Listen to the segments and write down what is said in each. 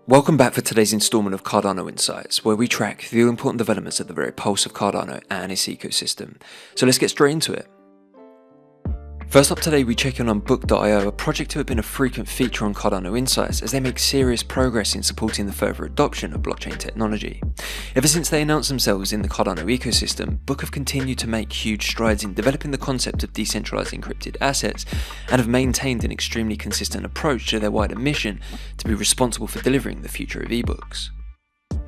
Welcome back for today's installment of Cardano Insights, where we track the important developments at the very pulse of Cardano and its ecosystem. So let's get straight into it. First up today, we check in on Book.io, a project who have been a frequent feature on Cardano Insights as they make serious progress in supporting the further adoption of blockchain technology. Ever since they announced themselves in the Cardano ecosystem, Book have continued to make huge strides in developing the concept of decentralized encrypted assets and have maintained an extremely consistent approach to their wider mission to be responsible for delivering the future of ebooks.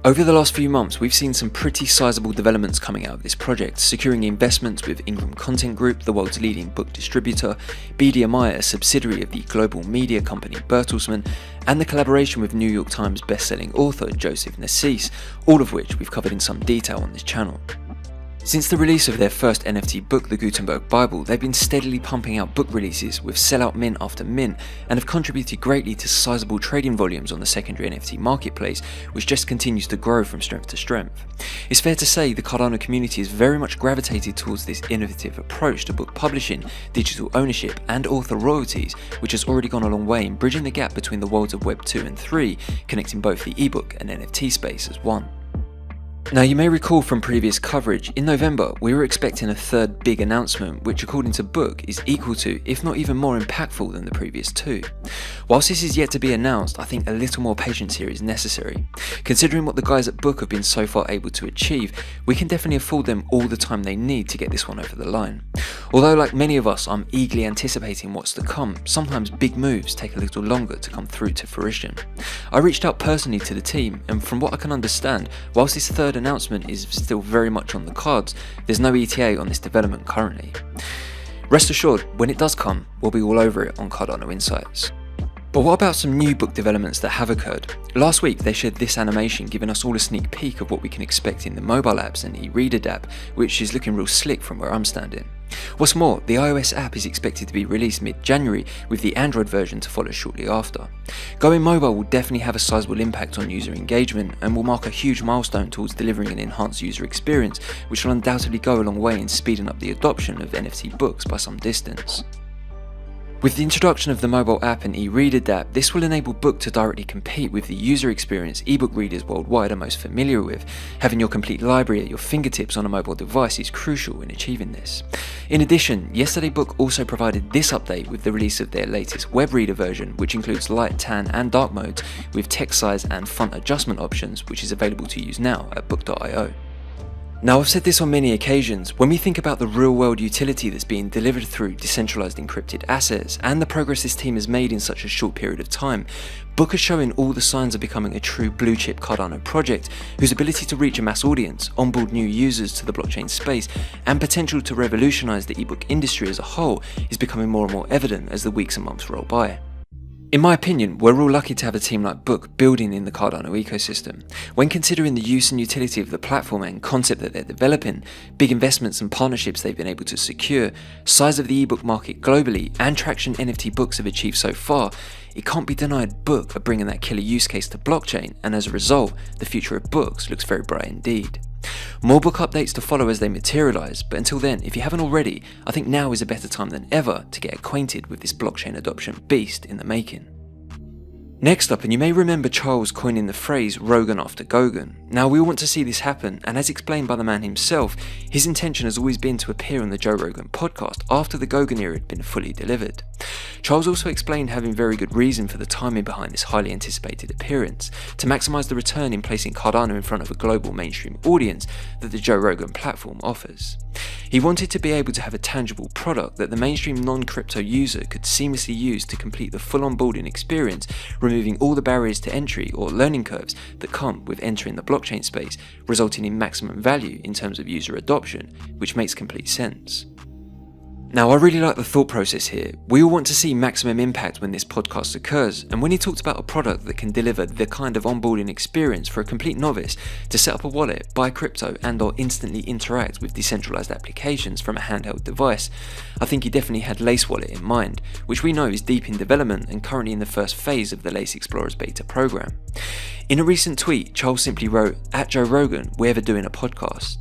Over the last few months, we've seen some pretty sizable developments coming out of this project, securing investments with Ingram Content Group, the world's leading book distributor, BDMI, a subsidiary of the global media company Bertelsmann, and the collaboration with New York Times bestselling author Joseph Nassis, all of which we've covered in some detail on this channel. Since the release of their first NFT book, the Gutenberg Bible, they've been steadily pumping out book releases with sellout mint after mint and have contributed greatly to sizable trading volumes on the secondary NFT marketplace, which just continues to grow from strength to strength. It's fair to say the Cardano community is very much gravitated towards this innovative approach to book publishing, digital ownership and author royalties, which has already gone a long way in bridging the gap between the worlds of Web 2 and 3, connecting both the ebook and NFT space as one. Now, you may recall from previous coverage, in November we were expecting a third big announcement which, according to Book, is equal to, if not even more impactful than the previous two. Whilst this is yet to be announced, I think a little more patience here is necessary. Considering what the guys at Book have been so far able to achieve, we can definitely afford them all the time they need to get this one over the line. Although, like many of us, I'm eagerly anticipating what's to come, sometimes big moves take a little longer to come through to fruition. I reached out personally to the team, and from what I can understand, whilst this third announcement is still very much on the cards, there's no ETA on this development currently. Rest assured, when it does come, we'll be all over it on Cardano Insights. But what about some new book developments that have occurred? Last week they shared this animation giving us all a sneak peek of what we can expect in the mobile apps and e-reader dApp, which is looking real slick from where I'm standing. What's more, the iOS app is expected to be released mid-January, with the Android version to follow shortly after. Going mobile will definitely have a sizable impact on user engagement and will mark a huge milestone towards delivering an enhanced user experience, which will undoubtedly go a long way in speeding up the adoption of NFT books by some distance. With the introduction of the mobile app and e-reader dApp, this will enable Book to directly compete with the user experience ebook readers worldwide are most familiar with. Having your complete library at your fingertips on a mobile device is crucial in achieving this. In addition, yesterday Book also provided this update with the release of their latest web reader version, which includes light, tan and dark modes with text size and font adjustment options, which is available to use now at Book.io. Now, I've said this on many occasions, when we think about the real-world utility that's being delivered through decentralized encrypted assets and the progress this team has made in such a short period of time, Book is showing all the signs of becoming a true blue-chip Cardano project whose ability to reach a mass audience, onboard new users to the blockchain space, and potential to revolutionize the ebook industry as a whole is becoming more and more evident as the weeks and months roll by. In my opinion, we're all lucky to have a team like Book building in the Cardano ecosystem. When considering the use and utility of the platform and concept that they're developing, big investments and partnerships they've been able to secure, size of the ebook market globally, and traction NFT books have achieved so far, it can't be denied Book are bringing that killer use case to blockchain, and as a result, the future of books looks very bright indeed. More book updates to follow as they materialise, but until then, if you haven't already, I think now is a better time than ever to get acquainted with this blockchain adoption beast in the making. Next up, and you may remember Charles coining the phrase Rogan after Goguen. Now, we all want to see this happen, and as explained by the man himself, his intention has always been to appear on the Joe Rogan podcast after the Goguen era had been fully delivered. Charles also explained having very good reason for the timing behind this highly anticipated appearance, to maximise the return in placing Cardano in front of a global mainstream audience that the Joe Rogan platform offers. He wanted to be able to have a tangible product that the mainstream non-crypto user could seamlessly use to complete the full onboarding experience, removing all the barriers to entry or learning curves that come with entering the blockchain space, resulting in maximum value in terms of user adoption, which makes complete sense. Now, I really like the thought process here. We all want to see maximum impact when this podcast occurs, and when he talked about a product that can deliver the kind of onboarding experience for a complete novice to set up a wallet, buy crypto and/or instantly interact with decentralized applications from a handheld device, I think he definitely had Lace Wallet in mind, which we know is deep in development and currently in the first phase of the Lace Explorers beta program. In a recent tweet, Charles simply wrote, "At Joe Rogan, we're ever doing a podcast."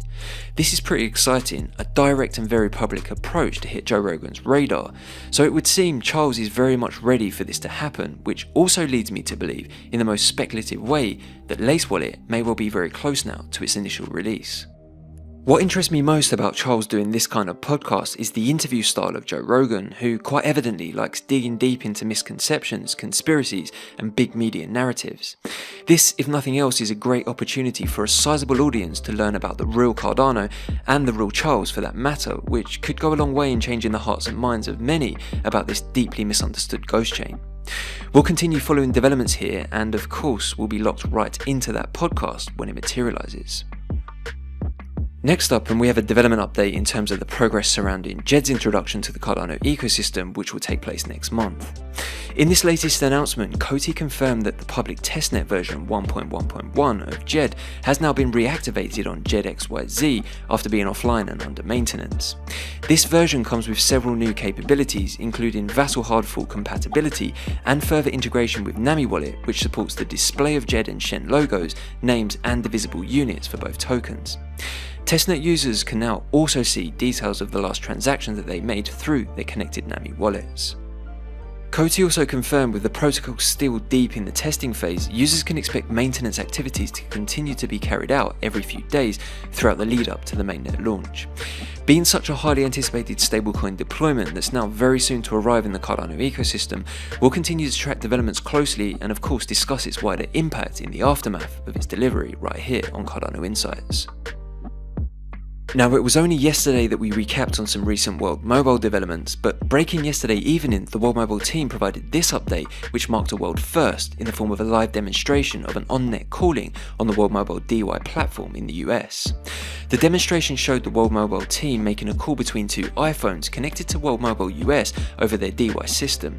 This is pretty exciting, a direct and very public approach to hit Joe Rogan's radar, so it would seem Charles is very much ready for this to happen, which also leads me to believe, in the most speculative way, that Lace Wallet may well be very close now to its initial release. What interests me most about Charles doing this kind of podcast is the interview style of Joe Rogan, who quite evidently likes digging deep into misconceptions, conspiracies, and big media narratives. This, if nothing else, is a great opportunity for a sizable audience to learn about the real Cardano, and the real Charles for that matter, which could go a long way in changing the hearts and minds of many about this deeply misunderstood ghost chain. We'll continue following developments here, and of course we'll be locked right into that podcast when it materializes. Next up, and we have a development update in terms of the progress surrounding Djed's introduction to the Cardano ecosystem, which will take place next month. In this latest announcement, Coty confirmed that the public testnet version 1.1.1 of Djed has now been reactivated on Djed XYZ after being offline and under maintenance. This version comes with several new capabilities, including Vassal hard fork compatibility and further integration with Nami Wallet, which supports the display of Djed and Shen logos, names, and divisible units for both tokens. Testnet users can now also see details of the last transactions that they made through their connected Nami wallets. Coty also confirmed, with the protocol still deep in the testing phase, users can expect maintenance activities to continue to be carried out every few days throughout the lead up to the mainnet launch. Being such a highly anticipated stablecoin deployment that's now very soon to arrive in the Cardano ecosystem, we'll continue to track developments closely and of course discuss its wider impact in the aftermath of its delivery right here on Cardano Insights. Now, it was only yesterday that we recapped on some recent World Mobile developments, but breaking yesterday evening, the World Mobile team provided this update, which marked a world first in the form of a live demonstration of an on-net calling on the World Mobile DY platform in the US. The demonstration showed the World Mobile team making a call between two iPhones connected to World Mobile US over their DY system.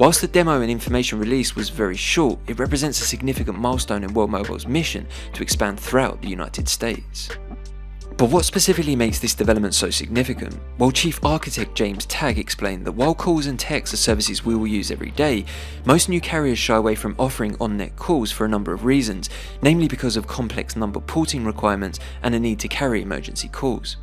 Whilst the demo and information release was very short, it represents a significant milestone in World Mobile's mission to expand throughout the United States. But what specifically makes this development so significant? Well, Chief Architect James Tagg explained that while calls and texts are services we will use every day, most new carriers shy away from offering on-net calls for a number of reasons, namely because of complex number porting requirements and a need to carry emergency calls.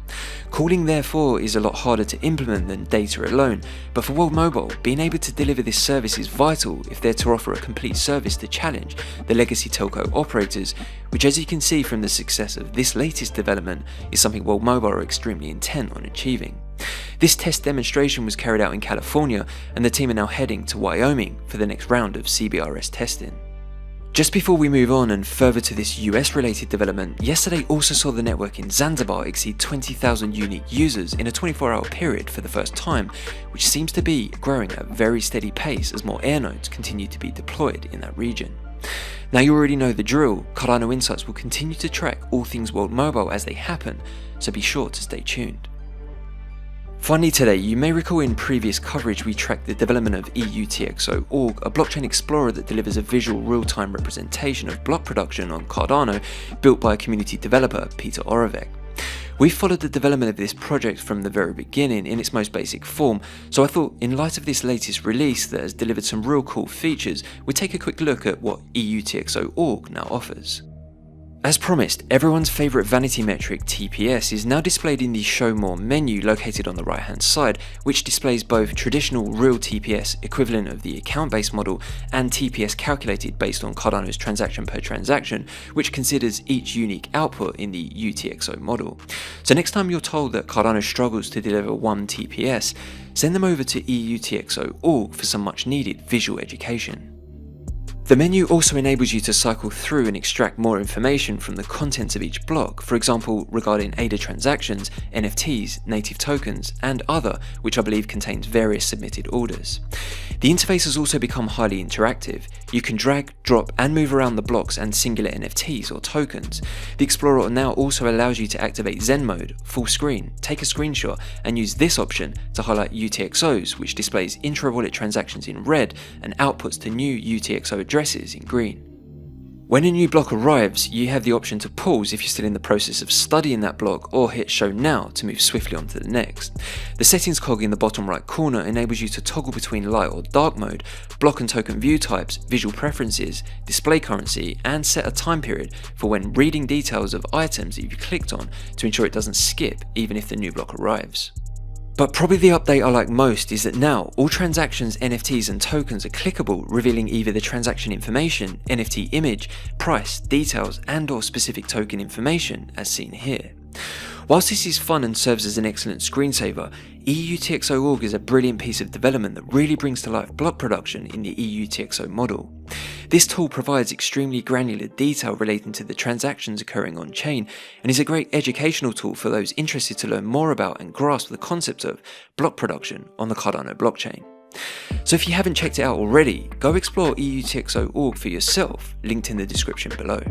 Calling therefore is a lot harder to implement than data alone, but for World Mobile, being able to deliver this service is vital if they're to offer a complete service to challenge the legacy telco operators, which, as you can see from the success of this latest development, is something World Mobile are extremely intent on achieving. This test demonstration was carried out in California, and the team are now heading to Wyoming for the next round of CBRS testing. Just before we move on and further to this US related development, yesterday also saw the network in Zanzibar exceed 20,000 unique users in a 24-hour period for the first time, which seems to be growing at a very steady pace as more air nodes continue to be deployed in that region. Now, you already know the drill. Cardano Insights will continue to track all things World Mobile as they happen, so be sure to stay tuned. Finally today, you may recall in previous coverage we tracked the development of eUTxO org, a blockchain explorer that delivers a visual real-time representation of block production on Cardano, built by a community developer, Peter Oravec. We followed the development of this project from the very beginning in its most basic form, so I thought, in light of this latest release that has delivered some real cool features, we'd take a quick look at what eUTxO org now offers. As promised, everyone's favourite vanity metric TPS is now displayed in the Show More menu located on the right hand side, which displays both traditional real TPS equivalent of the account-based model and TPS calculated based on Cardano's transaction per transaction, which considers each unique output in the UTXO model. So next time you're told that Cardano struggles to deliver one TPS, send them over to eUTxO org for some much needed visual education. The menu also enables you to cycle through and extract more information from the contents of each block, for example regarding ADA transactions, NFTs, native tokens, and other, which I believe contains various submitted orders. The interface has also become highly interactive. You can drag, drop, and move around the blocks and singular NFTs or tokens. The Explorer now also allows you to activate Zen mode, full screen, take a screenshot, and use this option to highlight UTXOs, which displays intra-wallet transactions in red and outputs to new UTXO addresses in green. When a new block arrives, you have the option to pause if you're still in the process of studying that block, or hit show now to move swiftly on to the next. The settings cog in the bottom right corner enables you to toggle between light or dark mode, block and token view types, visual preferences, display currency, and set a time period for when reading details of items that you've clicked on to ensure it doesn't skip even if the new block arrives. But probably the update I like most is that now all transactions, NFTs and tokens are clickable, revealing either the transaction information, NFT image, price, details and/or specific token information as seen here. Whilst this is fun and serves as an excellent screensaver, eUTxO.org is a brilliant piece of development that really brings to life block production in the eUTxO model. This tool provides extremely granular detail relating to the transactions occurring on chain and is a great educational tool for those interested to learn more about and grasp the concept of block production on the Cardano blockchain. So if you haven't checked it out already, go explore eUTxO.org for yourself, linked in the description below.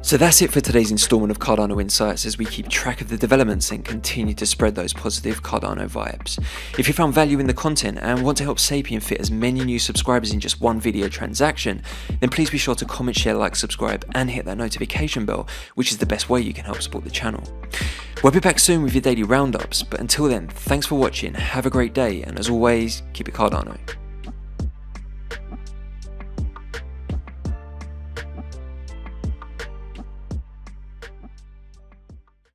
So that's it for today's installment of Cardano Insights as we keep track of the developments and continue to spread those positive Cardano vibes. If you found value in the content and want to help Sapien fit as many new subscribers in just one video transaction, then please be sure to comment, share, like, subscribe and hit that notification bell, which is the best way you can help support the channel. We'll be back soon with your daily roundups, but until then, thanks for watching, have a great day, and as always, keep it Cardano.